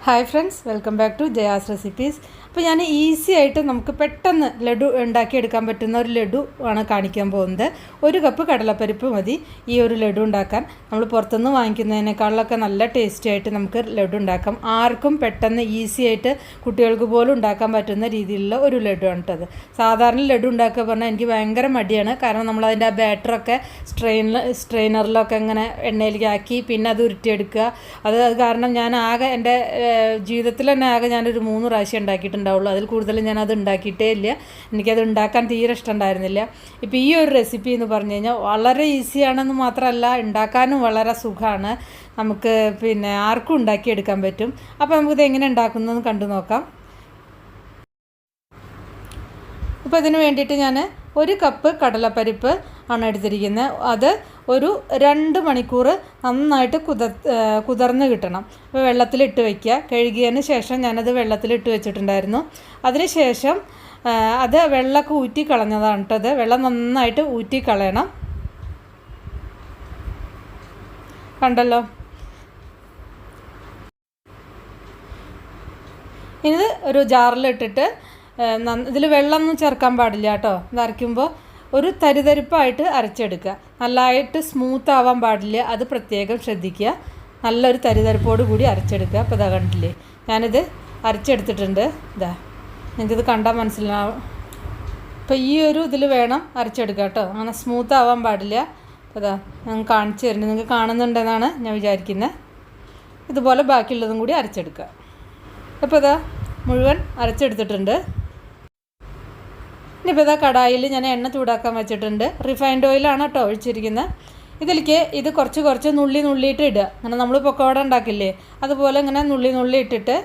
Hi friends, welcome back to Jaya's recipes. അപ്പോൾ ഞാൻ easy ആയിട്ട് നമുക്ക് പെട്ടെന്ന് ലഡു ഉണ്ടാക്കിയെടുക്കാൻ പറ്റുന്ന ഒരു ലഡു ആണ് കാണിക്കാൻ പോകുന്നത്. 1 കപ്പ് കടലപ്പരിപ്പ് മതി ഈ ഒരു ലഡു ഉണ്ടാക്കാൻ. നമ്മൾ പുറത്തുനിന്ന് വാങ്ങിക്കുന്നതിനേക്കാളൊക്കെ നല്ല ടേസ്റ്റി ആയിട്ട് നമുക്ക് ലഡു ഉണ്ടാക്കാം. ആർക്കും പെട്ടെന്ന് ഈസി ആയിട്ട് കുട്ടികൾക്ക് പോലും ഉണ്ടാക്കാൻ പറ്റുന്ന രീതിയിലുള്ള ഒരു ലഡു ആണ് കേട്ടത്. സാധാരണ ലഡു ഉണ്ടാക്കുക പറഞ്ഞാൽ എനിക്ക് ഭയങ്കര മടിയാണ്. കാരണം നമ്മളതിൻ്റെ ആ ബാറ്ററൊക്കെ സ്ട്രെയിനറിലൊക്കെ ഇങ്ങനെ എണ്ണയിലേക്ക് ആക്കി പിന്നെ അത് ഉരുട്ടിയെടുക്കുക. അത് കാരണം ഞാൻ ആകെ എൻ്റെ ജീവിതത്തിൽ തന്നെ ആകെ ഞാനൊരു 3 പ്രാവശ്യം ഉണ്ടാക്കിയിട്ടുണ്ടാവുള്ളൂ. അതിൽ കൂടുതൽ ഞാനത് ഉണ്ടാക്കിയിട്ടേ ഇല്ല. എനിക്കത് ഉണ്ടാക്കാൻ തീരെ ഇഷ്ടമുണ്ടായിരുന്നില്ല. ഇപ്പോൾ ഈ ഒരു റെസിപ്പി എന്ന് പറഞ്ഞു കഴിഞ്ഞാൽ വളരെ ഈസിയാണെന്ന് മാത്രമല്ല, ഉണ്ടാക്കാനും വളരെ സുഖമാണ്. നമുക്ക് ആർക്കും ഉണ്ടാക്കിയെടുക്കാൻ പറ്റും. അപ്പോൾ നമുക്കിത് എങ്ങനെ ഉണ്ടാക്കുന്നതെന്ന് കണ്ടു നോക്കാം. ഇപ്പോൾ ഇതിന് വേണ്ടിയിട്ട് ഞാൻ 1 കപ്പ് കടലപ്പരിപ്പ് ആണ് എടുത്തിരിക്കുന്നത്. അത് ഒരു 2 മണിക്കൂർ നന്നായിട്ട് കുതിർന്ന് കിട്ടണം. അപ്പോൾ വെള്ളത്തിലിട്ട് വയ്ക്കുക. കഴുകിയതിന് ശേഷം ഞാനത് വെള്ളത്തിലിട്ട് വെച്ചിട്ടുണ്ടായിരുന്നു. അതിന് ശേഷം അത് വെള്ളമൊക്കെ ഊറ്റി കളഞ്ഞതാണ് കേട്ടത്. വെള്ളം നന്നായിട്ട് ഊറ്റി കളയണം. കണ്ടല്ലോ. ഇത് ഒരു ജാറിലിട്ടിട്ട് ഇതിൽ വെള്ളമൊന്നും ചേർക്കാൻ പാടില്ല കേട്ടോ. ഇത് അരയ്ക്കുമ്പോൾ ഒരു തരിതരിപ്പായിട്ട് അരച്ചെടുക്കുക. നല്ലതായിട്ട് സ്മൂത്ത് ആവാൻ പാടില്ല, അത് പ്രത്യേകം ശ്രദ്ധിക്കുക. നല്ലൊരു തരിതരിപ്പോട് കൂടി അരച്ചെടുക്കുക. അപ്പോൾ ഇതാ കണ്ടില്ലേ, ഞാനിത് അരച്ചെടുത്തിട്ടുണ്ട്. ഇതാ നിങ്ങൾക്കിത് കണ്ടാൽ മനസ്സിലാവും. അപ്പോൾ ഈ ഒരു ഇതിൽ വേണം അരച്ചെടുക്കുക കേട്ടോ. അങ്ങനെ സ്മൂത്ത് ആവാൻ പാടില്ല. അപ്പോൾ ഇതാ ഞാൻ കാണിച്ചു തരുന്നുണ്ട്. നിങ്ങൾക്ക് കാണുന്നുണ്ടെന്നാണ് ഞാൻ വിചാരിക്കുന്നത്. ഇതുപോലെ ബാക്കിയുള്ളതും കൂടി അരച്ചെടുക്കുക. അപ്പോൾ ഇതാ മുഴുവൻ അരച്ചെടുത്തിട്ടുണ്ട്. ഇനിയിപ്പോൾ ഇതാ കടായിൽ ഞാൻ എണ്ണ ചൂടാക്കാൻ വെച്ചിട്ടുണ്ട്. റിഫൈൻഡ് ഓയിലാണ് കേട്ടോ ഒഴിച്ചിരിക്കുന്നത്. ഇതിലേക്ക് ഇത് കുറച്ച് നുള്ളിയിട്ട് ഇടുക. അങ്ങനെ നമ്മൾ പക്കോട ഉണ്ടാക്കില്ലേ, അതുപോലെ ഇങ്ങനെ നുള്ളി ഇട്ടിട്ട്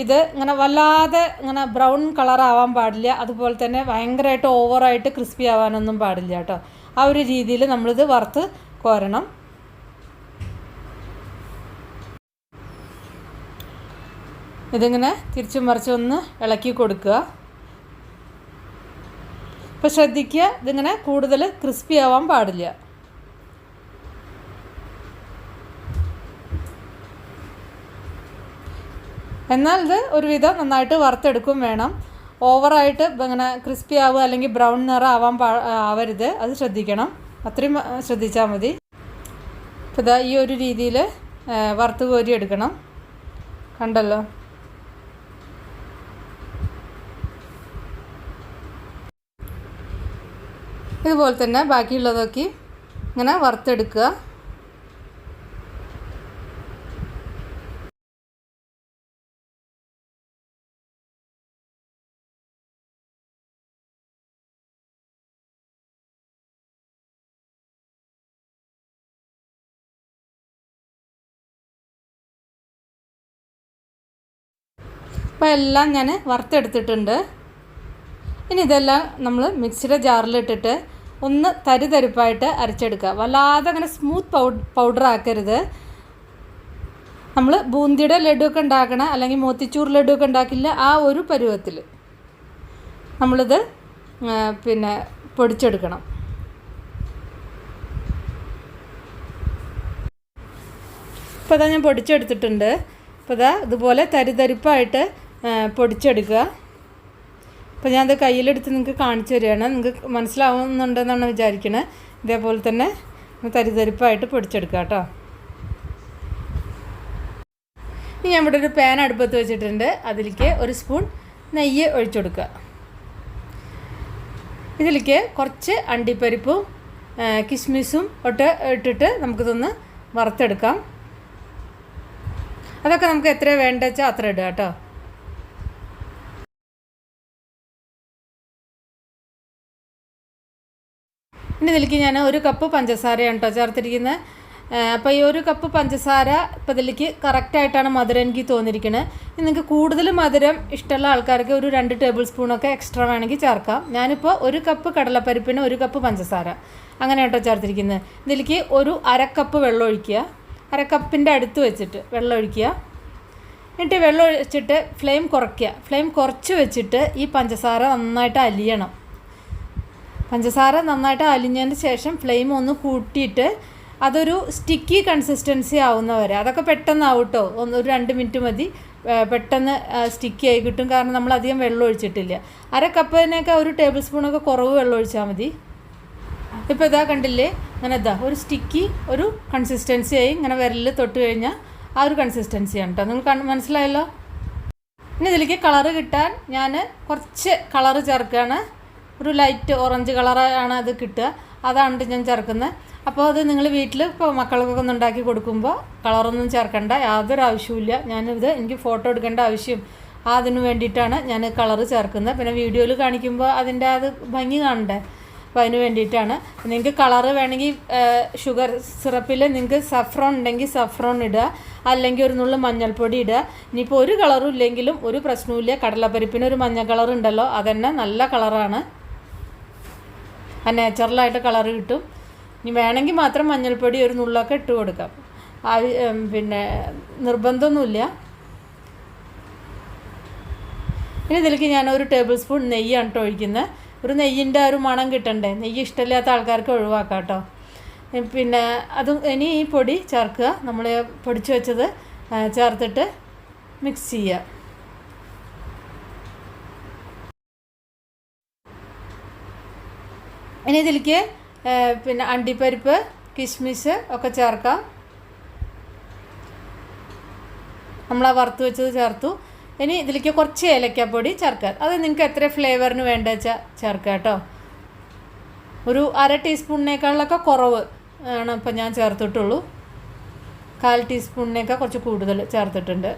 ഇത് ഇങ്ങനെ വല്ലാതെ ഇങ്ങനെ ബ്രൗൺ കളറാവാൻ പാടില്ല. അതുപോലെ തന്നെ ഭയങ്കരമായിട്ട് ഓവറായിട്ട് ക്രിസ്പി ആവാനൊന്നും പാടില്ല കേട്ടോ. ആ ഒരു രീതിയിൽ നമ്മളിത് വറുത്ത് കോരണം. ഇതിങ്ങനെ തിരിച്ചും മറിച്ചും ഒന്ന് ഇളക്കി കൊടുക്കുക. ഇപ്പോൾ ശ്രദ്ധിക്കുക, ഇതിങ്ങനെ കൂടുതൽ ക്രിസ്പി ആവാൻ പാടില്ല. എന്നാൽ ഇത് ഒരുവിധം നന്നായിട്ട് വറുത്തെടുക്കും വേണം. ഓവറായിട്ട് ഇങ്ങനെ ക്രിസ്പി ആവുക അല്ലെങ്കിൽ ബ്രൗൺ നിറം ആവരുത്, അത് ശ്രദ്ധിക്കണം. അത്രയും ശ്രദ്ധിച്ചാൽ മതി. ഇപ്പോൾ ഇതാ ഈ ഒരു രീതിയിൽ വറുത്ത് കോരി എടുക്കണം. കണ്ടല്ലോ. ഇതുപോലെ തന്നെ ബാക്കിയുള്ളതൊക്കെ ഇങ്ങനെ വറുത്തെടുക്കുക. അപ്പോൾ എല്ലാം ഞാൻ വറുത്തെടുത്തിട്ടുണ്ട്. ഇനി ഇതെല്ലാം നമ്മൾ മിക്സിയുടെ ജാറിലിട്ടിട്ട് ഒന്ന് തരിതരിപ്പായിട്ട് അരച്ചെടുക്കുക. വല്ലാതെ അങ്ങനെ സ്മൂത്ത് പൗഡർ ആക്കരുത്. നമ്മൾ ബൂന്തിയുടെ ലഡു ഒക്കെ ഉണ്ടാക്കണ അല്ലെങ്കിൽ മോത്തിച്ചൂർ ലഡു ഒക്കെ ഉണ്ടാക്കില്ല, ആ ഒരു പരുവത്തിൽ നമ്മളിത് പൊടിച്ചെടുക്കണം. ഇപ്പോൾ ഇതാ ഞാൻ പൊടിച്ചെടുത്തിട്ടുണ്ട്. അപ്പോൾ ഇതാ ഇതുപോലെ തരിതരിപ്പായിട്ട് പൊടിച്ചെടുക്കുക. അപ്പോൾ ഞാനത് കയ്യിലെടുത്ത് നിങ്ങൾക്ക് കാണിച്ചു തരികയാണ്. നിങ്ങൾക്ക് മനസ്സിലാവുന്നുണ്ടെന്നാണ് വിചാരിക്കണത്. ഇതേപോലെ തന്നെ തരിതരിപ്പായിട്ട് പൊടിച്ചെടുക്കുക കേട്ടോ. ഇനി ഞാൻ ഇവിടെ ഒരു പാൻ അടുപ്പത്ത് വെച്ചിട്ടുണ്ട്. അതിലേക്ക് 1 സ്പൂൺ നെയ്യ് ഒഴിച്ചു കൊടുക്കുക. ഇതിലേക്ക് കുറച്ച് അണ്ടിപ്പരിപ്പും കിസ്മിസും ഇട്ടിട്ട് നമുക്കിതൊന്ന് വറുത്തെടുക്കാം. അതൊക്കെ നമുക്ക് എത്ര വേണ്ടത് വെച്ചാൽ അത്ര ഇടുക കേട്ടോ. ഇനി ഇതിലേക്ക് ഞാൻ 1 കപ്പ് പഞ്ചസാരയാണ് കേട്ടോ ചേർത്തിരിക്കുന്നത്. അപ്പോൾ ഈ 1 കപ്പ് പഞ്ചസാര ഇപ്പോൾ ഇതിലേക്ക് കറക്റ്റായിട്ടാണ് മധുരം എനിക്ക് തോന്നിയിരിക്കുന്നത്. നിങ്ങൾക്ക് കൂടുതൽ മധുരം ഇഷ്ടമുള്ള ആൾക്കാർക്ക് ഒരു 2 ടേബിൾ സ്പൂണൊക്കെ എക്സ്ട്രാ വേണമെങ്കിൽ ചേർക്കാം. ഞാനിപ്പോൾ 1 കപ്പ് കടലപ്പരിപ്പിന് 1 കപ്പ് പഞ്ചസാര അങ്ങനെ കേട്ടോ ചേർത്തിരിക്കുന്നത്. ഇതിലേക്ക് ഒരു 1/2 കപ്പ് വെള്ളം ഒഴിക്കുക. 1/2 കപ്പിൻ്റെ അടുത്ത് വെച്ചിട്ട് വെള്ളം ഒഴിക്കുക. എന്നിട്ട് വെള്ളം ഒഴിച്ചിട്ട് ഫ്ലെയിം കുറയ്ക്കുക. ഫ്ലെയിം കുറച്ച് വെച്ചിട്ട് ഈ പഞ്ചസാര നന്നായിട്ട് അലിയണം. പഞ്ചസാര നന്നായിട്ട് അലിഞ്ഞതിന് ശേഷം ഫ്ലെയിം ഒന്ന് കൂട്ടിയിട്ട് അതൊരു സ്റ്റിക്കി കൺസിസ്റ്റൻസി ആവുന്നവരെ, അതൊക്കെ പെട്ടെന്നാവും കേട്ടോ, ഒരു 2 മിനിറ്റ് മതി, പെട്ടെന്ന് സ്റ്റിക്കി ആയി കിട്ടും. കാരണം നമ്മൾ അധികം വെള്ളം ഒഴിച്ചിട്ടില്ല. 1/2 കപ്പിനൊക്കെ 1 ടേബിൾ സ്പൂണൊക്കെ കുറവ് വെള്ളം ഒഴിച്ചാൽ മതി. ഇപ്പോൾ ഇതാ കണ്ടില്ലേ, അങ്ങനെ ഇതാ ഒരു സ്റ്റിക്കി ഒരു കൺസിസ്റ്റൻസി ആയി. ഇങ്ങനെ വിരലിൽ തൊട്ട് കഴിഞ്ഞാൽ ആ ഒരു കൺസിസ്റ്റൻസിയാണ് കേട്ടോ. നിങ്ങൾ മനസ്സിലായല്ലോ. ഇനി ഇതിലേക്ക് കളറ് കിട്ടാൻ ഞാൻ കുറച്ച് കളറ് ചേർക്കുകയാണ്. ഒരു ലൈറ്റ് ഓറഞ്ച് കളറാണ് അത് കിട്ടുക, അതാണ് ഞാൻ ചേർക്കുന്നത്. അപ്പോൾ അത് നിങ്ങൾ വീട്ടിൽ ഇപ്പോൾ മക്കൾക്കൊക്കെ ഒന്ന് ഉണ്ടാക്കി കൊടുക്കുമ്പോൾ കളറൊന്നും ചേർക്കേണ്ട യാതൊരു ആവശ്യമില്ല. എനിക്ക് ഫോട്ടോ എടുക്കേണ്ട ആവശ്യം അതിന് വേണ്ടിയിട്ടാണ് ഞാൻ കളറ് ചേർക്കുന്നത്. പിന്നെ വീഡിയോയിൽ കാണിക്കുമ്പോൾ അതിൻ്റെ അത് ഭംഗി കാണണ്ടേ, അപ്പോൾ അതിന് വേണ്ടിയിട്ടാണ്. നിങ്ങൾക്ക് കളറ് വേണമെങ്കിൽ ഷുഗർ സിറപ്പിൽ നിങ്ങൾക്ക് സഫ്രോൺ ഉണ്ടെങ്കിൽ സഫ്രോൺ ഇടുക, അല്ലെങ്കിൽ ഒരു നുള്ളു മഞ്ഞൾപ്പൊടി ഇടുക. ഇനിയിപ്പോൾ ഒരു കളറും ഇല്ലെങ്കിലും ഒരു പ്രശ്നവുമില്ല. കടലപ്പരിപ്പിന് ഒരു മഞ്ഞ കളർ ഉണ്ടല്ലോ, അതന്നെ നല്ല കളറാണ്, ആ നാച്ചുറലായിട്ട് കളറ് കിട്ടും. ഇനി വേണമെങ്കിൽ മാത്രം മഞ്ഞൾപ്പൊടി ഒരു നുള്ളൊക്കെ ഇട്ട് കൊടുക്കാം, പിന്നെ നിർബന്ധമൊന്നുമില്ല. ഇനി ഇതിലേക്ക് ഞാൻ 1 ടേബിൾ സ്പൂൺ നെയ്യാണ് കേട്ടോ ഒഴിക്കുന്നത്. ഒരു നെയ്യിൻ്റെ ഒരു മണം കിട്ടണ്ടേ, നെയ്യ് ഇഷ്ടമില്ലാത്ത ആൾക്കാർക്ക് ഒഴിവാക്കാം കേട്ടോ. പിന്നെ ഇനി ഈ പൊടി ചേർക്കുക, നമ്മൾ പൊടിച്ച് വെച്ചത് ചേർത്തിട്ട് മിക്സ് ചെയ്യുക. ഇനി ഇതിലേക്ക് പിന്നെ അണ്ടിപ്പരിപ്പ്, കിസ്മിസ് ഒക്കെ ചേർക്കാം. നമ്മൾ വറുത്ത് വെച്ചത് ചേർത്തു. ഇനി ഇതിലേക്ക് കുറച്ച് ഏലക്കാപ്പൊടി ചേർക്കുക. അത് നിങ്ങൾക്ക് എത്ര ഫ്ലേവറിന് വേണ്ട വെച്ചാൽ ചേർക്കുക കേട്ടോ. ഒരു 1/2 ടീസ്പൂണിനേക്കാളൊക്കെ കുറവ് ആണ് ഇപ്പം ഞാൻ ചേർത്തിട്ടുള്ളൂ. 1/4 ടീസ്പൂണിനേക്കാൾ കുറച്ച് കൂടുതൽ ചേർത്തിട്ടുണ്ട്.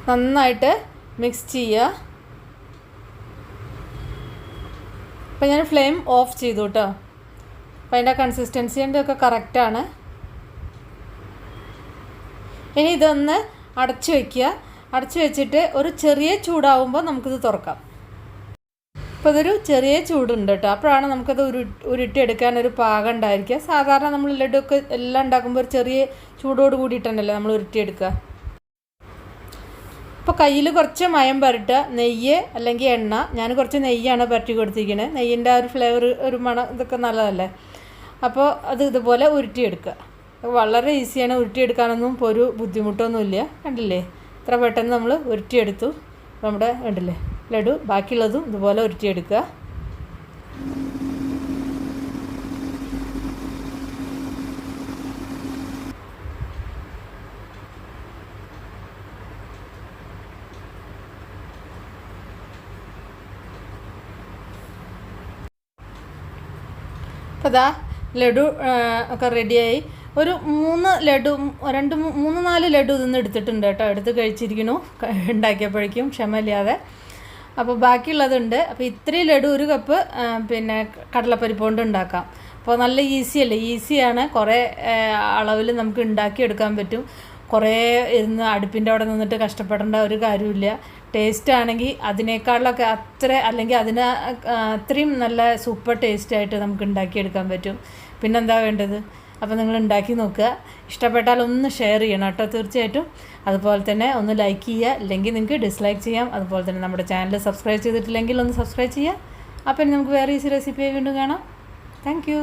നന്നായിട്ട് മിക്സ് ചെയ്യുക. അപ്പോൾ ഞാൻ ഫ്ലെയിം ഓഫ് ചെയ്തു കേട്ടോ. അപ്പോൾ അതിൻ്റെ കൺസിസ്റ്റൻസിൻ്റെ ഒക്കെ കറക്റ്റാണ്. ഇനി ഇതൊന്ന് അടച്ചു വയ്ക്കുക. അടച്ചു വെച്ചിട്ട് ഒരു ചെറിയ ചൂടാവുമ്പോൾ നമുക്കിത് തുറക്കാം. അപ്പോൾ ഇതൊരു ചെറിയ ചൂടുണ്ട് കേട്ടോ, അപ്പോഴാണ് നമുക്കത് ഉരുട്ടിയെടുക്കാനൊരു പാകം ഉണ്ടായിരിക്കുക. സാധാരണ നമ്മൾ ലഡ്ഡുക്കെ എല്ലാം ഉണ്ടാക്കുമ്പോൾ ഒരു ചെറിയ ചൂടോട് കൂടിയിട്ടുണ്ടല്ലോ നമ്മൾ ഉരുട്ടിയെടുക്കുക. അപ്പോൾ കയ്യിൽ കുറച്ച് മയം പുരട്ടുക, നെയ്യ് അല്ലെങ്കിൽ എണ്ണ. ഞാൻ കുറച്ച് നെയ്യാണ് പുരട്ടി കൊടുത്തിരിക്കുന്നത്. നെയ്യിൻ്റെ ആ ഒരു ഫ്ലേവർ, ഒരു മണം ഇതൊക്കെ നല്ലതല്ലേ. അപ്പോൾ അത് ഇതുപോലെ ഉരുട്ടിയെടുക്കുക. വളരെ ഈസിയാണ്, ഉരുട്ടിയെടുക്കാനൊന്നും ഇപ്പോൾ ഒരു ബുദ്ധിമുട്ടൊന്നുമില്ല. കണ്ടില്ലേ, ഇത്ര പെട്ടെന്ന് നമ്മൾ ഉരുട്ടിയെടുത്തു. നമ്മുടെ കണ്ടില്ലേ ലഡു. ബാക്കിയുള്ളതും ഇതുപോലെ ഉരുട്ടിയെടുക്കുക. അപ്പോൾ ഇതാ ലഡു ഒക്കെ റെഡിയായി. ഒരു 3 ലഡു 3-4 ലഡു ഇതൊന്ന് എടുത്തിട്ടുണ്ട് കേട്ടോ. എടുത്ത് കഴിച്ചിരിക്കുന്നു ഉണ്ടാക്കിയപ്പോഴേക്കും ക്ഷമയില്ലാതെ. അപ്പോൾ ബാക്കിയുള്ളതുണ്ട്. അപ്പോൾ ഇത്രയും ലഡു 1 കപ്പ് പിന്നെ കടലപ്പരിപ്പ് കൊണ്ട് ഉണ്ടാക്കാം. അപ്പോൾ നല്ല ഈസിയല്ലേ, ഈസിയാണ്. കുറേ അളവിൽ നമുക്ക് ഉണ്ടാക്കിയെടുക്കാൻ പറ്റും. കുറേ ഇരുന്ന് അടുപ്പിൻ്റെ അവിടെ നിന്നിട്ട് കഷ്ടപ്പെടേണ്ട ഒരു കാര്യമില്ല. ടേസ്റ്റ് ആണെങ്കിൽ അതിനേക്കാളൊക്കെ അല്ലെങ്കിൽ അത്രയും നല്ല സൂപ്പർ ടേസ്റ്റായിട്ട് നമുക്ക് ഉണ്ടാക്കിയെടുക്കാൻ പറ്റും. പിന്നെന്താ വേണ്ടത്? അപ്പോൾ നിങ്ങൾ ഉണ്ടാക്കി നോക്കുക. ഇഷ്ടപ്പെട്ടാൽ ഒന്ന് ഷെയർ ചെയ്യണം കേട്ടോ തീർച്ചയായിട്ടും. അതുപോലെ തന്നെ ഒന്ന് ലൈക്ക് ചെയ്യുക, അല്ലെങ്കിൽ നിങ്ങൾക്ക് ഡിസ്ലൈക്ക് ചെയ്യാം. അതുപോലെ തന്നെ നമ്മുടെ ചാനൽ സബ്സ്ക്രൈബ് ചെയ്തിട്ടില്ലെങ്കിൽ ഒന്ന് സബ്സ്ക്രൈബ് ചെയ്യുക. അപ്പോൾ ഇനി നമുക്ക് വേറെ ഈസി റെസിപ്പി വീണ്ടും കാണാം. Thank you.